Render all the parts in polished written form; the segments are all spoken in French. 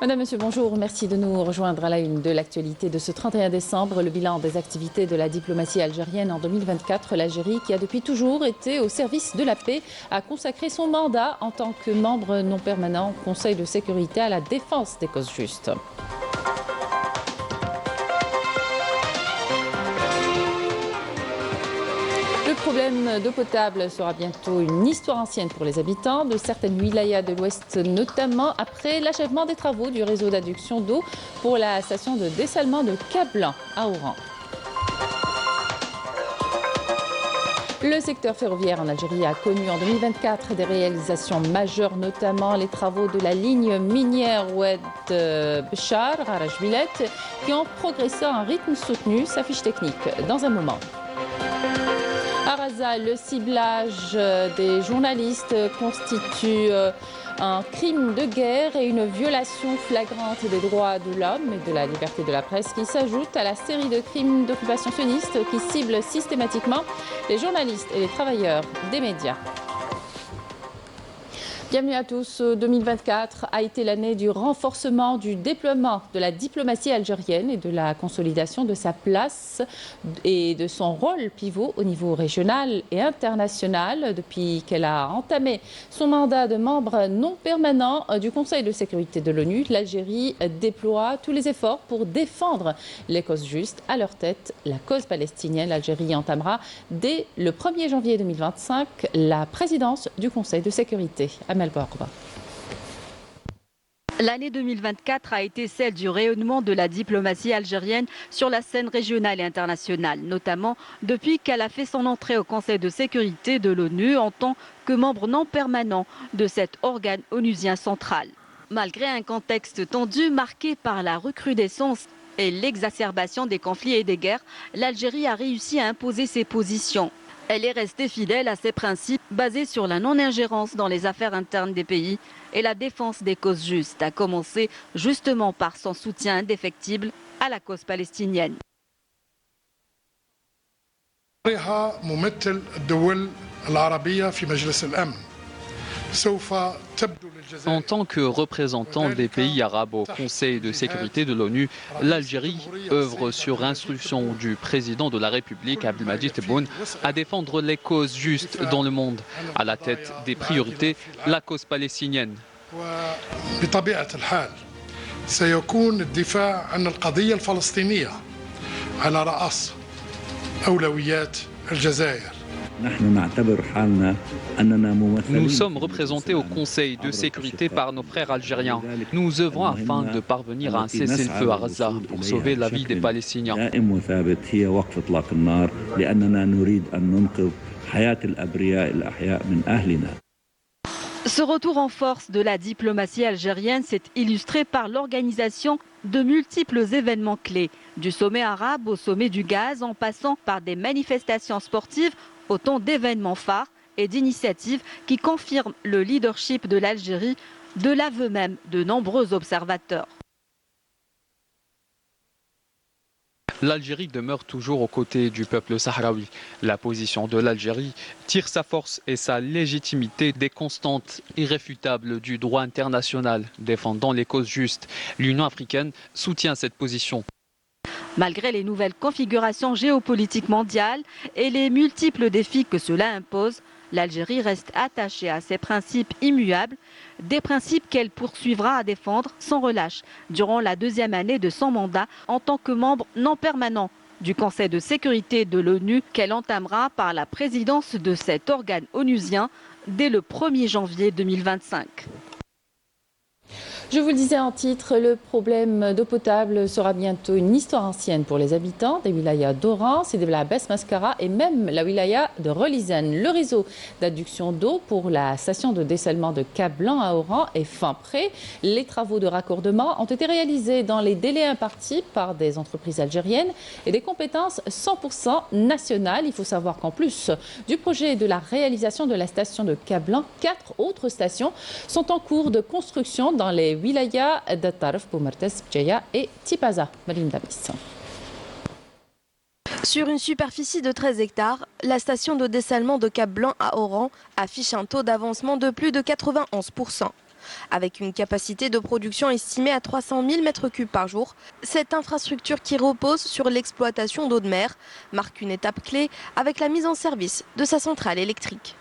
Madame, Monsieur, bonjour. Merci de nous rejoindre à la une de l'actualité de ce 31 décembre. Le bilan des activités de la diplomatie algérienne en 2024. L'Algérie, qui a depuis toujours été au service de la paix, a consacré son mandat en tant que membre non permanent au Conseil de sécurité à la défense des causes justes. Le problème d'eau potable sera bientôt une histoire ancienne pour les habitants de certaines wilayas de l'Ouest, notamment après l'achèvement des travaux du réseau d'adduction d'eau pour la station de dessalement de Cap-Blanc à Oran. Le secteur ferroviaire en Algérie a connu en 2024 des réalisations majeures, notamment les travaux de la ligne minière Oued Béchar à Rajbilet, qui ont progressé à un rythme soutenu. Sa fiche technique dans un moment. À Raza, le ciblage des journalistes constitue un crime de guerre et une violation flagrante des droits de l'homme et de la liberté de la presse qui s'ajoute à la série de crimes d'occupation sioniste qui ciblent systématiquement les journalistes et les travailleurs des médias. Bienvenue à tous. 2024 a été l'année du renforcement du déploiement de la diplomatie algérienne et de la consolidation de sa place et de son rôle pivot au niveau régional et international. Depuis qu'elle a entamé son mandat de membre non permanent du Conseil de sécurité de l'ONU, l'Algérie déploie tous les efforts pour défendre les causes justes. À leur tête, la cause palestinienne. L'Algérie entamera dès le 1er janvier 2025 la présidence du Conseil de sécurité. L'année 2024 a été celle du rayonnement de la diplomatie algérienne sur la scène régionale et internationale, notamment depuis qu'elle a fait son entrée au Conseil de sécurité de l'ONU en tant que membre non permanent de cet organe onusien central. Malgré un contexte tendu marqué par la recrudescence et l'exacerbation des conflits et des guerres, l'Algérie a réussi à imposer ses positions. Elle est restée fidèle à ses principes basés sur la non-ingérence dans les affaires internes des pays et la défense des causes justes, à commencer justement par son soutien indéfectible à la cause palestinienne. En tant que représentant des pays arabes au Conseil de sécurité de l'ONU, l'Algérie œuvre sur instruction du président de la République, Abdelmadjid Tebboune, à défendre les causes justes dans le monde. À la tête des priorités, la cause palestinienne. Nous sommes représentés au Conseil de sécurité par nos frères algériens. Nous œuvrons afin de parvenir à un cessez-le-feu à Gaza pour sauver la vie des Palestiniens. Ce retour en force de la diplomatie algérienne s'est illustré par l'organisation de multiples événements clés, du sommet arabe au sommet du gaz, en passant par des manifestations sportives, autant d'événements phares et d'initiatives qui confirment le leadership de l'Algérie, de l'aveu même de nombreux observateurs. L'Algérie demeure toujours aux côtés du peuple sahraoui. La position de l'Algérie tire sa force et sa légitimité des constantes irréfutables du droit international, défendant les causes justes. L'Union africaine soutient cette position. Malgré les nouvelles configurations géopolitiques mondiales et les multiples défis que cela impose, l'Algérie reste attachée à ses principes immuables, des principes qu'elle poursuivra à défendre sans relâche durant la deuxième année de son mandat en tant que membre non permanent du Conseil de sécurité de l'ONU qu'elle entamera par la présidence de cet organe onusien dès le 1er janvier 2025. Je vous le disais en titre, le problème d'eau potable sera bientôt une histoire ancienne pour les habitants des wilayas d'Oran, de la Besse Mascara et même la wilaya de Relizane. Le réseau d'adduction d'eau pour la station de dessalement de Cap-Blanc à Oran est fin prêt. Les travaux de raccordement ont été réalisés dans les délais impartis par des entreprises algériennes et des compétences 100% nationales. Il faut savoir qu'en plus du projet de la réalisation de la station de Cap-Blanc, 4 autres stations sont en cours de construction dans les wilayas d'Attarf, Boumertes, Bjaya et Tipaza. Marine Damis. Sur une superficie de 13 hectares, la station de dessalement de Cap-Blanc à Oran affiche un taux d'avancement de plus de 91%. Avec une capacité de production estimée à 300 000 m3 par jour, cette infrastructure qui repose sur l'exploitation d'eau de mer marque une étape clé avec la mise en service de sa centrale électrique.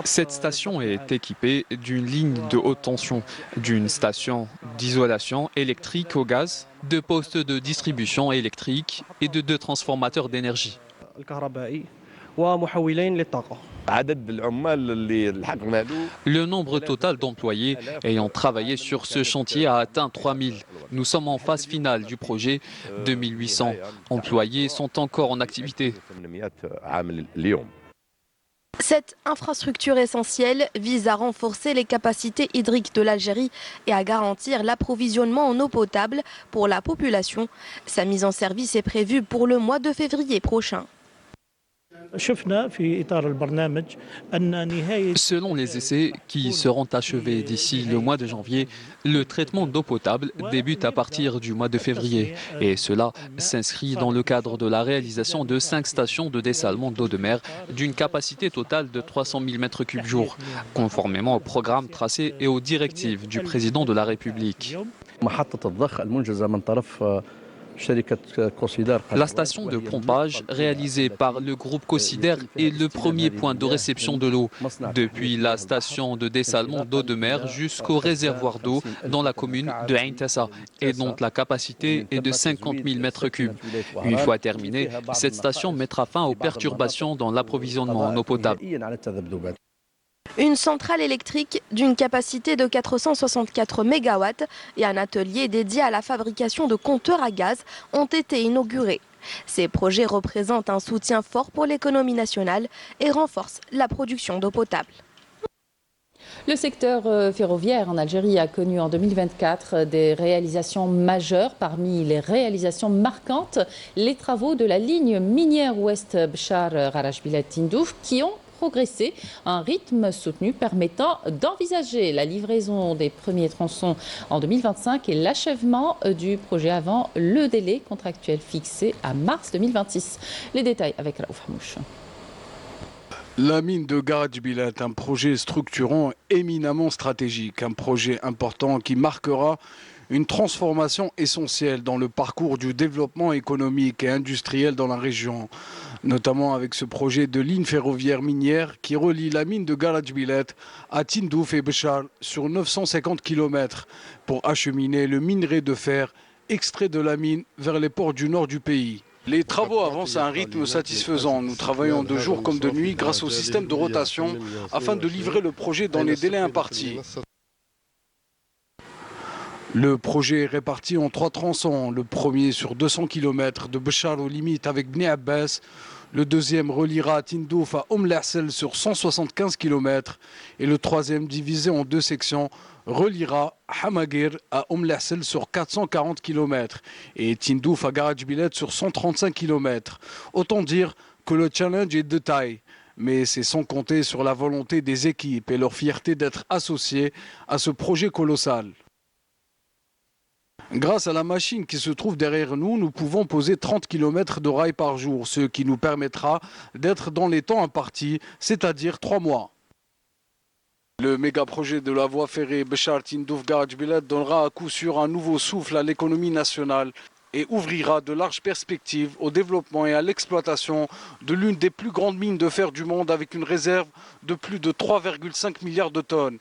Cette station est équipée d'une ligne de haute tension, d'une station d'isolation électrique au gaz, de postes de distribution électrique et de 2 transformateurs d'énergie. Le nombre total d'employés ayant travaillé sur ce chantier a atteint 3000. Nous sommes en phase finale du projet. 2800 employés sont encore en activité. Cette infrastructure essentielle vise à renforcer les capacités hydriques de l'Algérie et à garantir l'approvisionnement en eau potable pour la population. Sa mise en service est prévue pour le mois de février prochain. Selon les essais qui seront achevés d'ici le mois de janvier, le traitement d'eau potable débute à partir du mois de février. Et cela s'inscrit dans le cadre de la réalisation de 5 stations de dessalement d'eau de mer d'une capacité totale de 300 000 m3 jour, conformément au programme tracé et aux directives du président de la République. La station de pompage réalisée par le groupe Cosider est le premier point de réception de l'eau, depuis la station de dessalement d'eau de mer jusqu'au réservoir d'eau dans la commune de Ain Tassa, et dont la capacité est de 50 000 m3. Une fois terminée, cette station mettra fin aux perturbations dans l'approvisionnement en eau potable. Une centrale électrique d'une capacité de 464 MW et un atelier dédié à la fabrication de compteurs à gaz ont été inaugurés. Ces projets représentent un soutien fort pour l'économie nationale et renforcent la production d'eau potable. Le secteur ferroviaire en Algérie a connu en 2024 des réalisations majeures. Parmi les réalisations marquantes, les travaux de la ligne minière ouest Bchar-Garachbilat-Tindouf qui ont progressé à un rythme soutenu permettant d'envisager la livraison des premiers tronçons en 2025 et l'achèvement du projet avant le délai contractuel fixé à mars 2026. Les détails avec Raouf Hamouche. La mine de Garachbilat est un projet structurant éminemment stratégique, un projet important qui marquera une transformation essentielle dans le parcours du développement économique et industriel dans la région, notamment avec ce projet de ligne ferroviaire minière qui relie la mine de Garachbilat à Tindouf et Bchar sur 950 km pour acheminer le minerai de fer extrait de la mine vers les ports du nord du pays. Les travaux avancent à un rythme satisfaisant. Nous travaillons de jour comme de nuit grâce au système de rotation afin de livrer le projet dans les délais impartis. Le projet est réparti en 3 tronçons. Le premier sur 200 km de Bchar aux limites avec Bni Abbas. Le deuxième reliera Tindouf à Lassel sur 175 km. Et le troisième, divisé en 2 sections, reliera Hamagir à Lassel sur 440 km et Tindouf à Garachbilat sur 135 km. Autant dire que le challenge est de taille. Mais c'est sans compter sur la volonté des équipes et leur fierté d'être associées à ce projet colossal. Grâce à la machine qui se trouve derrière nous, nous pouvons poser 30 km de rails par jour, ce qui nous permettra d'être dans les temps impartis, c'est-à-dire 3 mois. Le méga-projet de la voie ferrée Bchar-Tindouf-Garachbilat donnera à coup sûr un nouveau souffle à l'économie nationale et ouvrira de larges perspectives au développement et à l'exploitation de l'une des plus grandes mines de fer du monde avec une réserve de plus de 3,5 milliards de tonnes.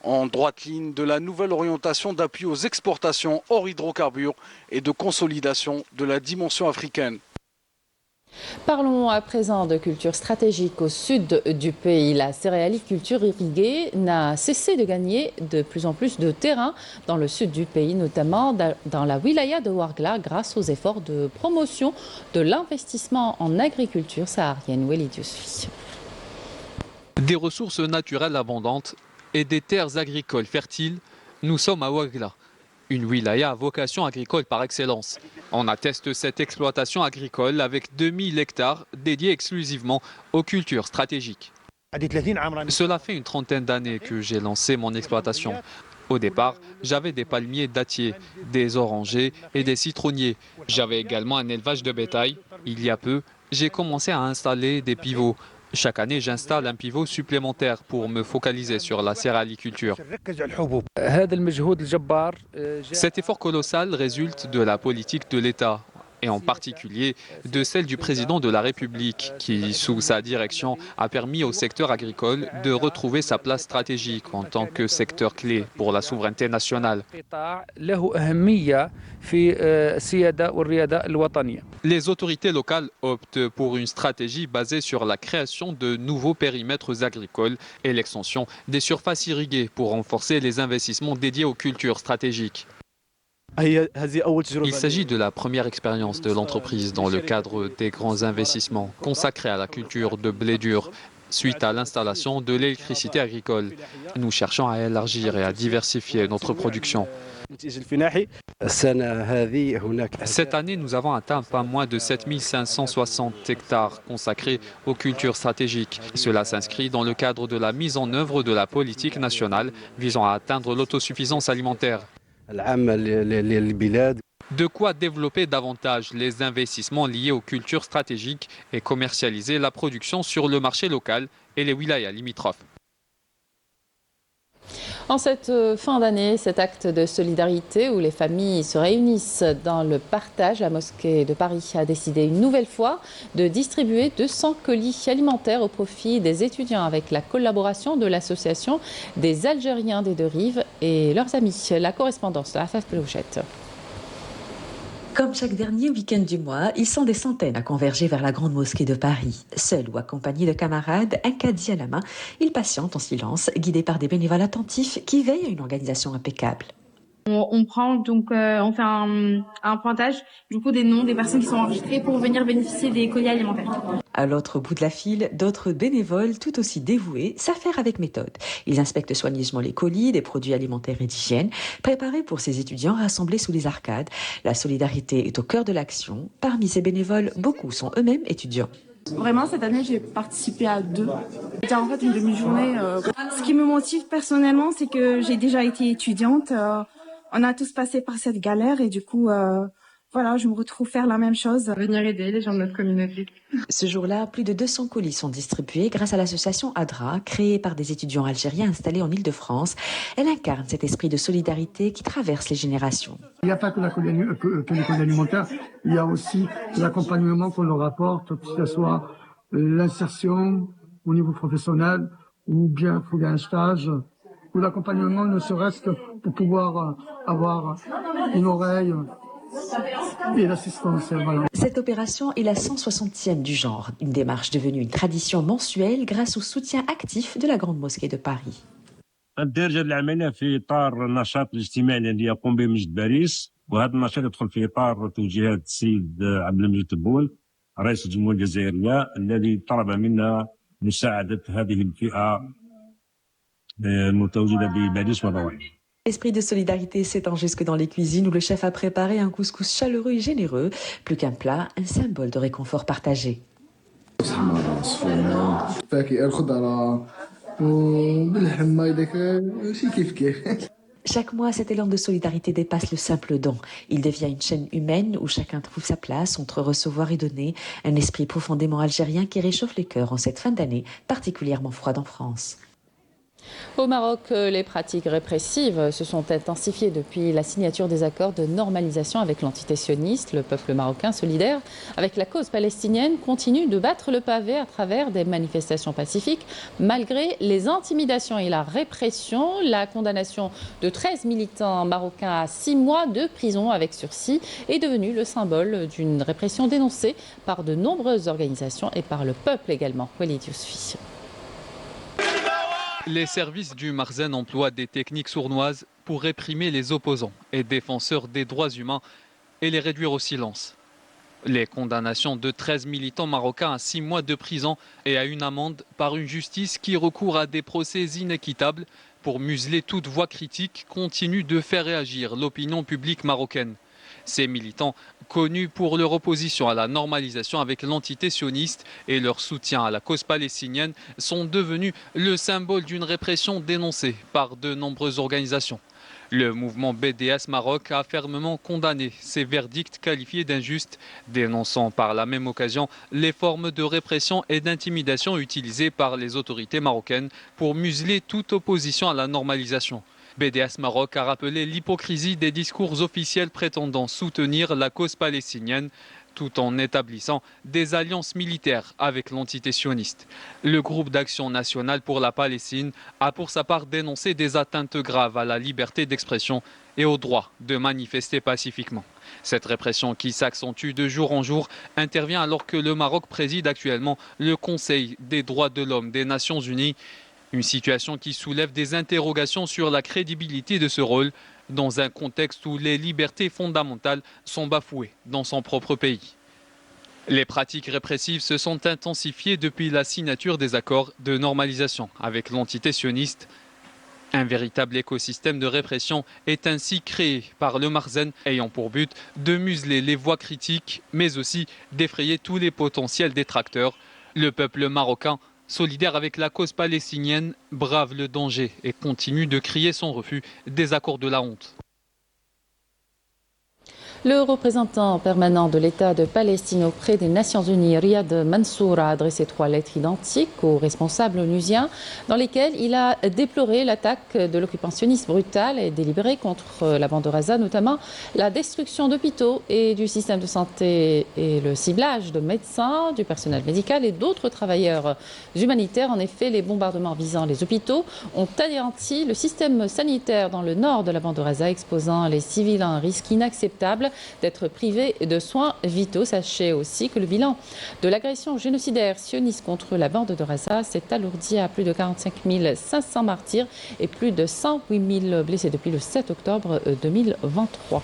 En droite ligne de la nouvelle orientation d'appui aux exportations hors hydrocarbures et de consolidation de la dimension africaine. Parlons à présent de culture stratégique au sud du pays. La céréaliculture irriguée n'a cessé de gagner de plus en plus de terrain dans le sud du pays, notamment dans la wilaya de Ouargla, grâce aux efforts de promotion de l'investissement en agriculture saharienne. Walid Yousfi. Des ressources naturelles abondantes et des terres agricoles fertiles, nous sommes à Ouargla, une wilaya à vocation agricole par excellence. On atteste cette exploitation agricole avec 2000 hectares dédiés exclusivement aux cultures stratégiques. Cela fait une trentaine d'années que j'ai lancé mon exploitation. Au départ, j'avais des palmiers dattiers, des orangers et des citronniers. J'avais également un élevage de bétail. Il y a peu, j'ai commencé à installer des pivots, Chaque année, j'installe un pivot supplémentaire pour me focaliser sur la céréaliculture. Cet effort colossal résulte de la politique de l'État, et en particulier de celle du président de la République, qui, sous sa direction, a permis au secteur agricole de retrouver sa place stratégique en tant que secteur clé pour la souveraineté nationale. Les autorités locales optent pour une stratégie basée sur la création de nouveaux périmètres agricoles et l'extension des surfaces irriguées pour renforcer les investissements dédiés aux cultures stratégiques. Il s'agit de la première expérience de l'entreprise dans le cadre des grands investissements consacrés à la culture de blé dur suite à l'installation de l'électricité agricole. Nous cherchons à élargir et à diversifier notre production. Cette année, nous avons atteint pas moins de 7560 hectares consacrés aux cultures stratégiques. Cela s'inscrit dans le cadre de la mise en œuvre de la politique nationale visant à atteindre l'autosuffisance alimentaire. De quoi développer davantage les investissements liés aux cultures stratégiques et commercialiser la production sur le marché local et les wilayas limitrophes. En cette fin d'année, cet acte de solidarité où les familles se réunissent dans le partage, la mosquée de Paris a décidé une nouvelle fois de distribuer 200 colis alimentaires au profit des étudiants avec la collaboration de l'association des Algériens des deux rives et leurs amis. La correspondance de Afaf Pelouchette. Comme chaque dernier week-end du mois, ils sont des centaines à converger vers la grande mosquée de Paris. Seuls ou accompagnés de camarades, un caddie à la main, ils patientent en silence, guidés par des bénévoles attentifs qui veillent à une organisation impeccable. On prend donc on fait un pointage du coup des noms des personnes qui sont enregistrées pour venir bénéficier des colis alimentaires. À l'autre bout de la file, d'autres bénévoles tout aussi dévoués s'affairent avec méthode. Ils inspectent soigneusement les colis, des produits alimentaires et d'hygiène, préparés pour ces étudiants rassemblés sous les arcades. La solidarité est au cœur de l'action. Parmi ces bénévoles, beaucoup sont eux-mêmes étudiants. Vraiment, cette année, j'ai participé à 2. C'était en fait une demi-journée. Ce qui me motive personnellement, c'est que j'ai déjà été étudiante. On a tous passé par cette galère et du coup, voilà, je me retrouve faire la même chose. Venir aider les gens de notre communauté. Ce jour-là, plus de 200 colis sont distribués grâce à l'association ADRA, créée par des étudiants algériens installés en Île-de-France. Elle incarne cet esprit de solidarité qui traverse les générations. Il n'y a pas que les colis alimentaires, il y a aussi l'accompagnement qu'on leur apporte, que ce soit l'insertion au niveau professionnel ou bien trouver un stage, ou l'accompagnement ne serait-ce que pour pouvoir avoir une oreille et l'assistance. Voilà. Cette opération est la 160e du genre, une démarche devenue une tradition mensuelle grâce au soutien actif de la Grande Mosquée de Paris. الدرجة العملية في إطار النشاط الاجتماعي الذي يقوم به مسجد باريس، وهذا النشاط يدخل في إطار توجيهات السيد عبد المجيد تبون رئيس الجمهورية الجزائرية الذي طلب منا مساعدة هذه الفئة المتواجدة بباريس والروائح. L'esprit de solidarité s'étend jusque dans les cuisines où le chef a préparé un couscous chaleureux et généreux. Plus qu'un plat, un symbole de réconfort partagé. Chaque mois, cet élan de solidarité dépasse le simple don. Il devient une chaîne humaine où chacun trouve sa place entre recevoir et donner. Un esprit profondément algérien qui réchauffe les cœurs en cette fin d'année particulièrement froide en France. Au Maroc, les pratiques répressives se sont intensifiées depuis la signature des accords de normalisation avec l'entité sioniste. Le peuple marocain solidaire avec la cause palestinienne continue de battre le pavé à travers des manifestations pacifiques malgré les intimidations et la répression. La condamnation de 13 militants marocains à 6 mois de prison avec sursis est devenue le symbole d'une répression dénoncée par de nombreuses organisations et par le peuple également. Walid Yousfi. Les services du Marzen emploient des techniques sournoises pour réprimer les opposants et défenseurs des droits humains et les réduire au silence. Les condamnations de 13 militants marocains à 6 mois de prison et à une amende par une justice qui recourt à des procès inéquitables pour museler toute voix critique continuent de faire réagir l'opinion publique marocaine. Ces militants, connus pour leur opposition à la normalisation avec l'entité sioniste et leur soutien à la cause palestinienne, sont devenus le symbole d'une répression dénoncée par de nombreuses organisations. Le mouvement BDS Maroc a fermement condamné ces verdicts qualifiés d'injustes, dénonçant par la même occasion les formes de répression et d'intimidation utilisées par les autorités marocaines pour museler toute opposition à la normalisation. BDS Maroc a rappelé l'hypocrisie des discours officiels prétendant soutenir la cause palestinienne, tout en établissant des alliances militaires avec l'entité sioniste. Le groupe d'action nationale pour la Palestine a pour sa part dénoncé des atteintes graves à la liberté d'expression et au droit de manifester pacifiquement. Cette répression qui s'accentue de jour en jour intervient alors que le Maroc préside actuellement le Conseil des droits de l'homme des Nations Unies, une situation qui soulève des interrogations sur la crédibilité de ce rôle dans un contexte où les libertés fondamentales sont bafouées dans son propre pays. Les pratiques répressives se sont intensifiées depuis la signature des accords de normalisation avec l'entité sioniste. Un véritable écosystème de répression est ainsi créé par le Marzen, ayant pour but de museler les voix critiques, mais aussi d'effrayer tous les potentiels détracteurs. Le peuple marocain, solidaire avec la cause palestinienne, brave le danger et continue de crier son refus des accords de la honte. Le représentant permanent de l'État de Palestine auprès des Nations Unies, Riyad Mansour, a adressé 3 lettres identiques aux responsables onusiens dans lesquelles il a déploré l'attaque de l'occupationniste brutale et délibérée contre la bande de Gaza, notamment la destruction d'hôpitaux et du système de santé et le ciblage de médecins, du personnel médical et d'autres travailleurs humanitaires. En effet, les bombardements visant les hôpitaux ont anéanti le système sanitaire dans le nord de la bande de Gaza, exposant les civils à un risque inacceptable d'être privés de soins vitaux. Sachez aussi que le bilan de l'agression génocidaire sioniste contre la bande de Gaza s'est alourdi à plus de 45 500 martyrs et plus de 108 000 blessés depuis le 7 octobre 2023.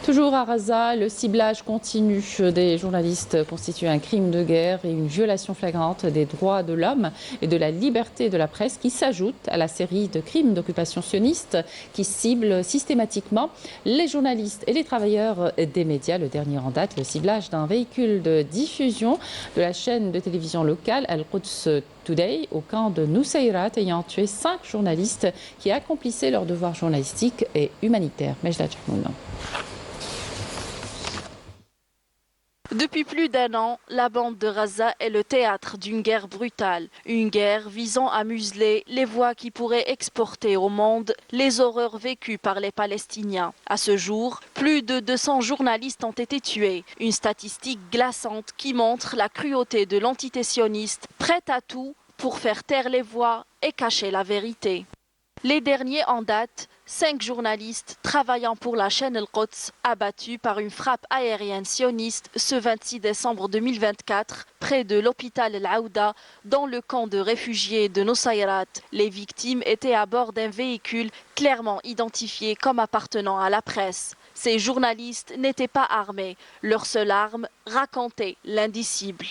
Toujours à Gaza, le ciblage continu des journalistes constitue un crime de guerre et une violation flagrante des droits de l'homme et de la liberté de la presse qui s'ajoute à la série de crimes d'occupation sioniste qui ciblent systématiquement les journalistes et les travailleurs des médias. Le dernier en date, le ciblage d'un véhicule de diffusion de la chaîne de télévision locale Al-Quds Today au camp de Nusayrat, ayant tué 5 journalistes qui accomplissaient leurs devoirs journalistiques et humanitaires. Mejda Jahmoun. Depuis plus d'1 an, la bande de Gaza est le théâtre d'une guerre brutale. Une guerre visant à museler les voix qui pourraient exporter au monde les horreurs vécues par les Palestiniens. À ce jour, plus de 200 journalistes ont été tués. Une statistique glaçante qui montre la cruauté de l'entité sioniste, prête à tout pour faire taire les voix et cacher la vérité. Les derniers en date, 5 journalistes travaillant pour la chaîne Al-Quds abattus par une frappe aérienne sioniste ce 26 décembre 2024 près de l'hôpital Al-Aouda dans le camp de réfugiés de Nusayrat. Les victimes étaient à bord d'un véhicule clairement identifié comme appartenant à la presse. Ces journalistes n'étaient pas armés. Leur seule arme racontait l'indicible.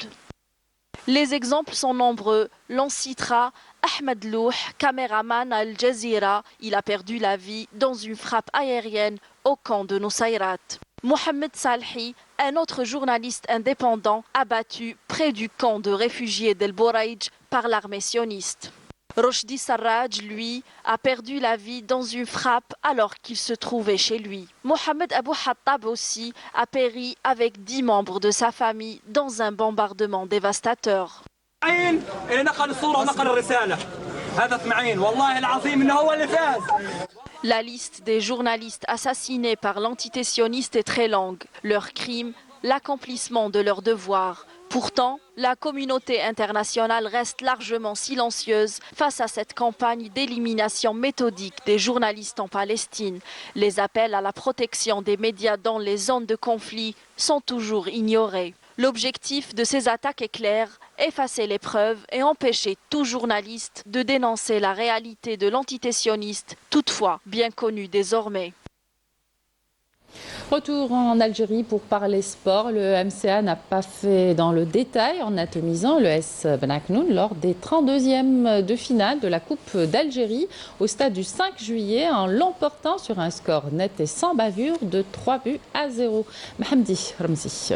Les exemples sont nombreux. L'on citera Ahmed Louh, caméraman à Al Jazeera. Il a perdu la vie dans une frappe aérienne au camp de Nusayrat. Mohamed Salhi, un autre journaliste indépendant, abattu près du camp de réfugiés d'El Bouraïj par l'armée sioniste. Rochdi Sarraj, lui, a perdu la vie dans une frappe alors qu'il se trouvait chez lui. Mohamed Abou Hattab aussi a péri avec 10 membres de sa famille dans un bombardement dévastateur. La liste des journalistes assassinés par l'entité sioniste est très longue. Leur crime, l'accomplissement de leurs devoirs. Pourtant, la communauté internationale reste largement silencieuse face à cette campagne d'élimination méthodique des journalistes en Palestine. Les appels à la protection des médias dans les zones de conflit sont toujours ignorés. L'objectif de ces attaques est clair, effacer les preuves et empêcher tout journaliste de dénoncer la réalité de l'entité sioniste, toutefois bien connue désormais. Retour en Algérie pour parler sport. Le MCA n'a pas fait dans le détail en atomisant le S Ben Aknoun lors des 32e de finale de la Coupe d'Algérie au stade du 5 juillet en l'emportant sur un score net et sans bavure de 3-0. Mohamedi Ramzi.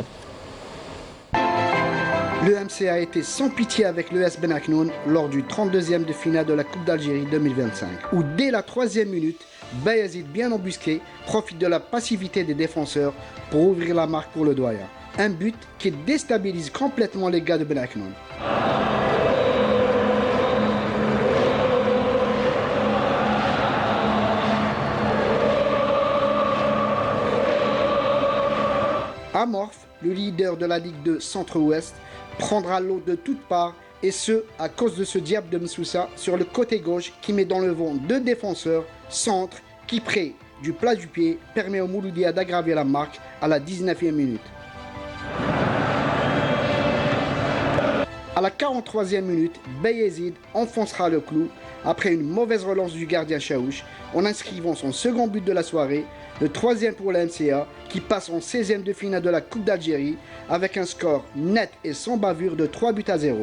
Le MCA a été sans pitié avec l'ES Benaknoun lors du 32e de finale de la Coupe d'Algérie 2025, où dès la 3e minute, Bayazid, bien embusqué, profite de la passivité des défenseurs pour ouvrir la marque pour le doyen. Un but qui déstabilise complètement les gars de Benaknoun. Amorphe, le leader de la Ligue 2 Centre-Ouest, prendra l'eau de toutes parts, et ce, à cause de ce diable de Msoussa sur le côté gauche qui met dans le vent deux défenseurs, centre, qui près du plat du pied permet au Mouloudia d'aggraver la marque à la 19e minute. À la 43e minute, Bayezid enfoncera le clou après une mauvaise relance du gardien Chaouch en inscrivant son second but de la soirée, le troisième pour la MCA qui passe en 16e de finale de la Coupe d'Algérie avec un score net et sans bavure de 3-0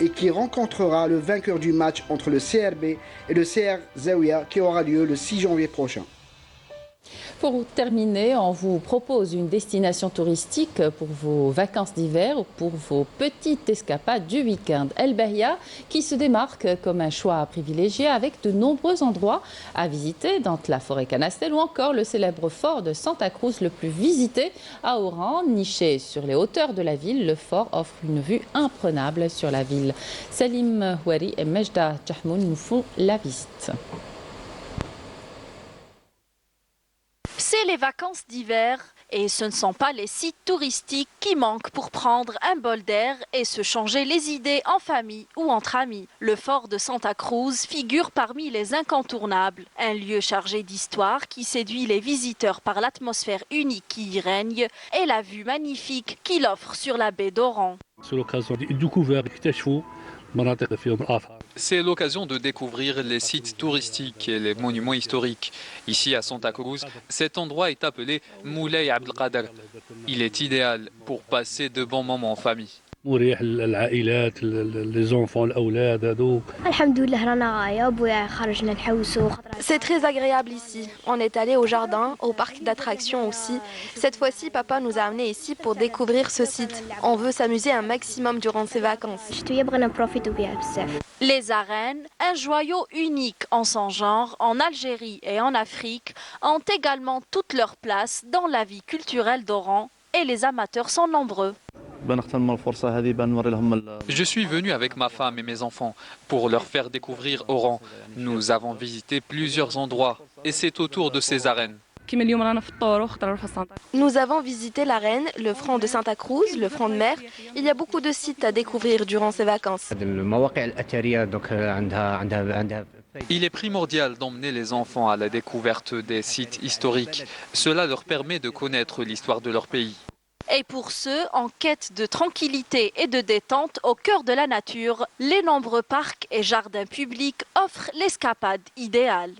et qui rencontrera le vainqueur du match entre le CRB et le CR Zaouia qui aura lieu le 6 janvier prochain. Pour terminer, on vous propose une destination touristique pour vos vacances d'hiver ou pour vos petites escapades du week-end. El Beria, qui se démarque comme un choix privilégié avec de nombreux endroits à visiter, dans la forêt Canastel ou encore le célèbre fort de Santa Cruz, le plus visité à Oran. Niché sur les hauteurs de la ville, le fort offre une vue imprenable sur la ville. Salim Houari et Mejda Tchahmoun nous font la visite. C'est les vacances d'hiver et ce ne sont pas les sites touristiques qui manquent pour prendre un bol d'air et se changer les idées en famille ou entre amis. Le fort de Santa Cruz figure parmi les incontournables, un lieu chargé d'histoire qui séduit les visiteurs par l'atmosphère unique qui y règne et la vue magnifique qu'il offre sur la baie d'Oran. C'est l'occasion de découvrir les sites touristiques et les monuments historiques. Ici à Santa Cruz, cet endroit est appelé Moulay Abdelkader. Il est idéal pour passer de bons moments en famille. C'est très agréable ici. On est allé au jardin, au parc d'attractions aussi. Cette fois-ci, papa nous a amenés ici pour découvrir ce site. On veut s'amuser un maximum durant ces vacances. Les arènes, un joyau unique en son genre en Algérie et en Afrique, ont également toute leur place dans la vie culturelle d'Oran et les amateurs sont nombreux. Je suis venu avec ma femme et mes enfants pour leur faire découvrir Oran. Nous avons visité plusieurs endroits et c'est autour de ces arènes. Nous avons visité l'arène, le front de Santa Cruz, le front de mer. Il y a beaucoup de sites à découvrir durant ces vacances. Il est primordial d'emmener les enfants à la découverte des sites historiques. Cela leur permet de connaître l'histoire de leur pays. Et pour ceux en quête de tranquillité et de détente au cœur de la nature, les nombreux parcs et jardins publics offrent l'escapade idéale.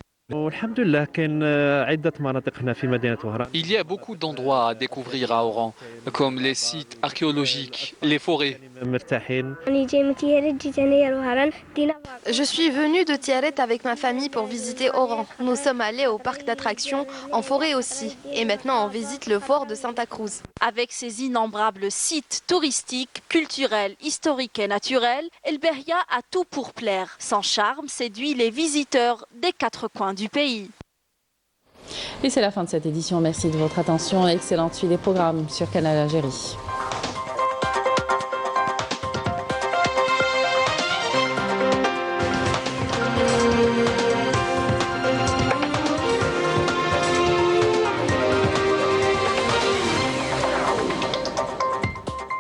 Il y a beaucoup d'endroits à découvrir à Oran, comme les sites archéologiques, les forêts. Je suis venue de Tiaret avec ma famille pour visiter Oran. Nous sommes allés au parc d'attractions, en forêt aussi. Et maintenant, on visite le fort de Santa Cruz. Avec ses innombrables sites touristiques, culturels, historiques et naturels, El Beria a tout pour plaire. Son charme séduit les visiteurs des quatre coins du pays. Et c'est la fin de cette édition. Merci de votre attention et excellente suite des programmes sur Canal Algérie.